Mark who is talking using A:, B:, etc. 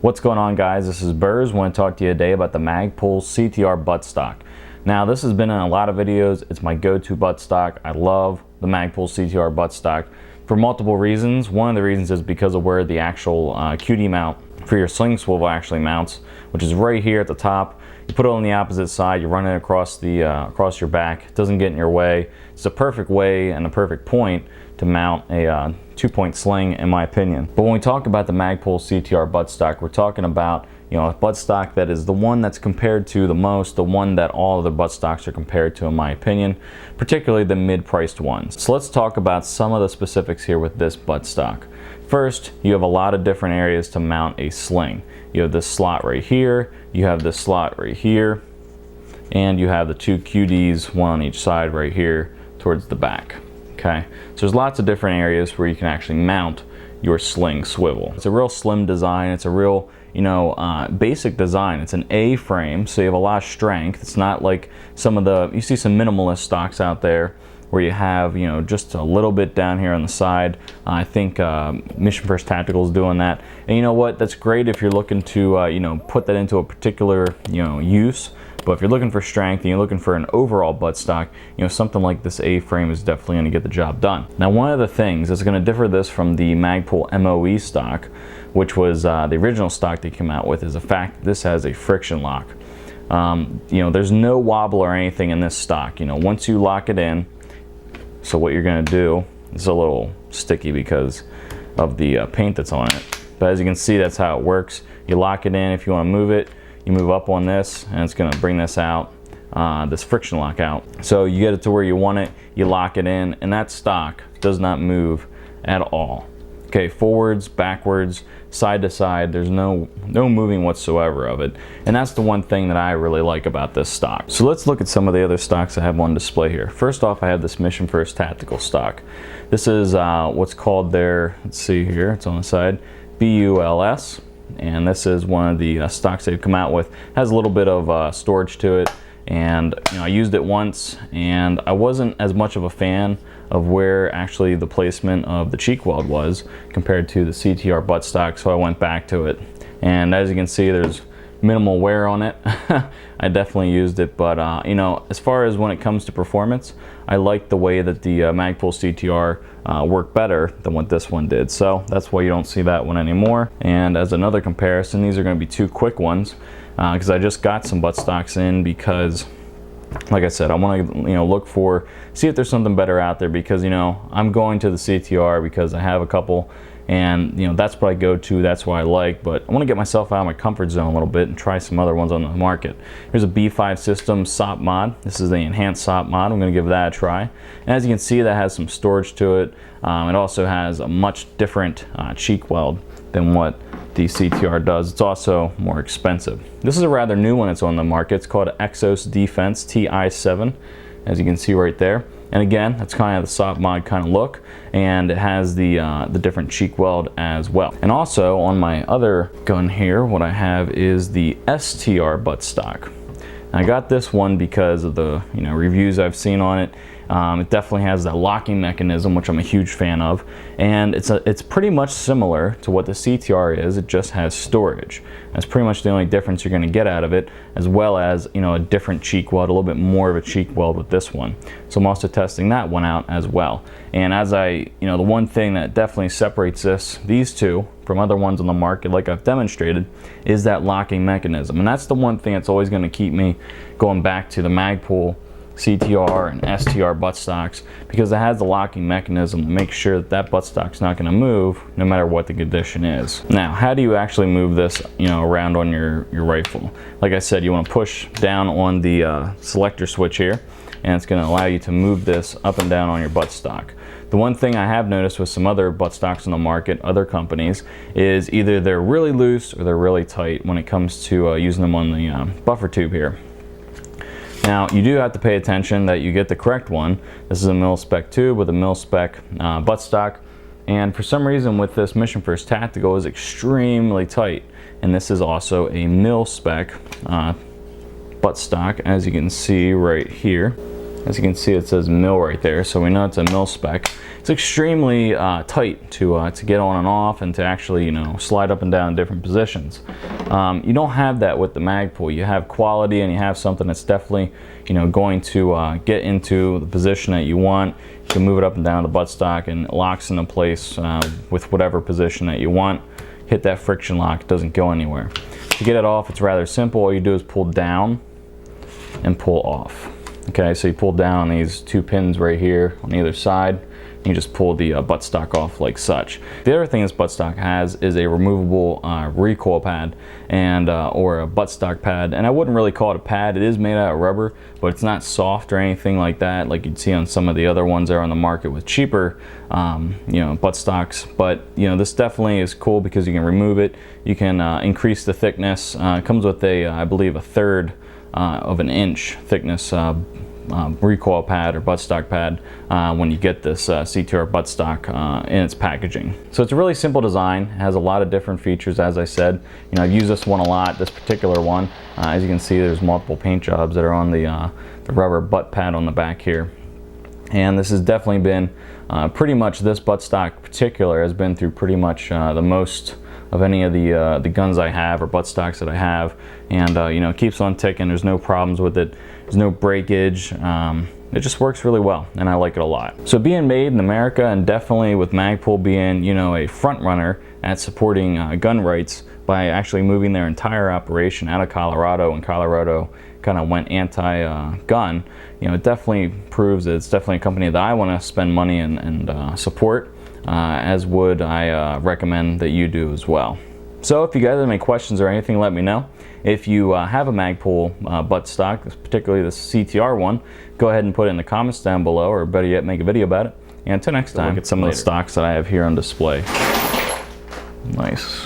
A: What's going on, guys? This is Burrs. I want to talk to you today about the Magpul CTR Buttstock. Now, this has been in a lot of videos. It's my go-to buttstock. I love the Magpul CTR Buttstock for multiple reasons. One of the reasons is because of where the actual QD mount for your sling swivel actually mounts, which is right here at the top. You put it on the opposite side, you run it across the across your back. It doesn't get in your way. It's a perfect way and a perfect point to mount a 2-point sling, in my opinion. But when we talk about the Magpul CTR buttstock, we're talking about, you know, a buttstock that is the one that's compared to the most, the one that all other buttstocks are compared to, in my opinion, particularly the mid-priced ones. So let's talk about some of the specifics here with this buttstock. First, you have a lot of different areas to mount a sling. You have this slot right here, you have this slot right here, and you have the two QDs, one on each side right here towards the back. Okay, so there's lots of different areas where you can actually mount your sling swivel. It's a real slim design. It's a real, basic design. It's an A frame, so you have a lot of strength. It's not like some of the, you see some minimalist stocks out there where you have, just a little bit down here on the side. I think Mission First Tactical is doing that. And you know what? That's great if you're looking to, put that into a particular, use. But if you're looking for strength and you're looking for an overall buttstock, something like this A-frame is definitely going to get the job done. Now, one of the things that's going to differ this from the Magpul MOE stock, which was the original stock they came out with, is the fact that this has a friction lock. There's no wobble or anything in this stock. Once you lock it in, so what you're going to do, it's a little sticky because of the paint that's on it. But as you can see, that's how it works. You lock it in. If you want to move it, you move up on this and it's going to bring this out, this friction lock out. So you get it to where you want it, you lock it in, and that stock does not move at all. Okay, forwards, backwards, side to side, there's no moving whatsoever of it. And that's the one thing that I really like about this stock. So let's look at some of the other stocks I have on display here. First off, I have this Mission First Tactical stock. This is what's called their, let's see here, it's on the side, BULS. And this is one of the stocks they've come out with. Has a little bit of storage to it, and I used it once and I wasn't as much of a fan of where actually the placement of the cheek weld was compared to the CTR buttstock, so I went back to it. And as you can see, there's minimal wear on it. I definitely used it, but as far as when it comes to performance, I like the way that the Magpul CTR worked better than what this one did. So that's why you don't see that one anymore. And as another comparison, these are going to be two quick ones because I just got some buttstocks in because, like I said, I want to look for, see if there's something better out there, because I'm going to the CTR because I have a couple, and that's what I go to, that's what I like. But I want to get myself out of my comfort zone a little bit and try some other ones on the market. Here's a B5 System SOP mod. This is the enhanced SOP mod. I'm going to give that a try. And as you can see, that has some storage to it. It also has a much different cheek weld than what the CTR does. It's also more expensive. This is a rather new one that's on the market. It's called Exos Defense TI7, as you can see right there. And again, that's kind of the SOP mod kind of look, and it has the different cheek weld as well. And also on my other gun here, what I have is the STR buttstock. I got this one because of the reviews I've seen on it. It definitely has that locking mechanism, which I'm a huge fan of, and it's pretty much similar to what the CTR is. It just has storage. That's pretty much the only difference you're going to get out of it, as well as a different cheek weld, a little bit more of a cheek weld with this one. So I'm also testing that one out as well. And as the one thing that definitely separates these two from other ones on the market, like I've demonstrated, is that locking mechanism. And that's the one thing that's always going to keep me going back to the Magpul CTR and STR buttstocks, because it has the locking mechanism to make sure that buttstock's not going to move no matter what the condition is. Now, how do you actually move this around on your rifle? Like I said, you want to push down on the selector switch here, and it's going to allow you to move this up and down on your buttstock. The one thing I have noticed with some other buttstocks on the market, other companies, is either they're really loose or they're really tight when it comes to using them on the buffer tube here. Now, you do have to pay attention that you get the correct one. This is a mil-spec tube with a mil-spec buttstock, and for some reason with this Mission First Tactical is extremely tight, and this is also a mil-spec buttstock, as you can see right here. As you can see, it says mil right there, so we know it's a mil spec. It's extremely tight to get on and off, and to actually, you know, slide up and down in different positions. You don't have that with the Magpul. You have quality, and you have something that's definitely, you know, going to get into the position that you want. You can move it up and down the buttstock, and it locks into place with whatever position that you want. Hit that friction lock, it doesn't go anywhere. To get it off, it's rather simple. All you do is pull down and pull off. Okay, so you pull down these two pins right here on either side, and you just pull the buttstock off like such. The other thing this buttstock has is a removable recoil pad, and or a buttstock pad, and I wouldn't really call it a pad. It is made out of rubber, but it's not soft or anything like that, like you'd see on some of the other ones that are on the market with cheaper, you know, buttstocks. But you know, this definitely is cool because you can remove it. You can increase the thickness. It comes with a, I believe, 1/3 of an inch thickness recoil pad or buttstock pad when you get this CTR buttstock in its packaging. So it's a really simple design. It has a lot of different features, as I said. You know, I've used this one a lot, this particular one. As you can see, there's multiple paint jobs that are on the rubber butt pad on the back here. And this has definitely been pretty much, this buttstock particular has been through pretty much the most of any of the guns I have or buttstocks that I have, and you know, it keeps on ticking. There's no problems with it. There's no breakage. It just works really well, and I like it a lot. So being made in America, and definitely with Magpul being, you know, a front runner at supporting gun rights by actually moving their entire operation out of Colorado, when Colorado kind of went anti-gun, you know, it definitely proves that it's definitely a company that I want to spend money and support. As would I recommend that you do as well. So if you guys have any questions or anything, let me know. If you have a Magpul buttstock, particularly the CTR one, go ahead and put it in the comments down below, or better yet, make a video about it. And until next time, look at some of the stocks that I have here on display. Nice.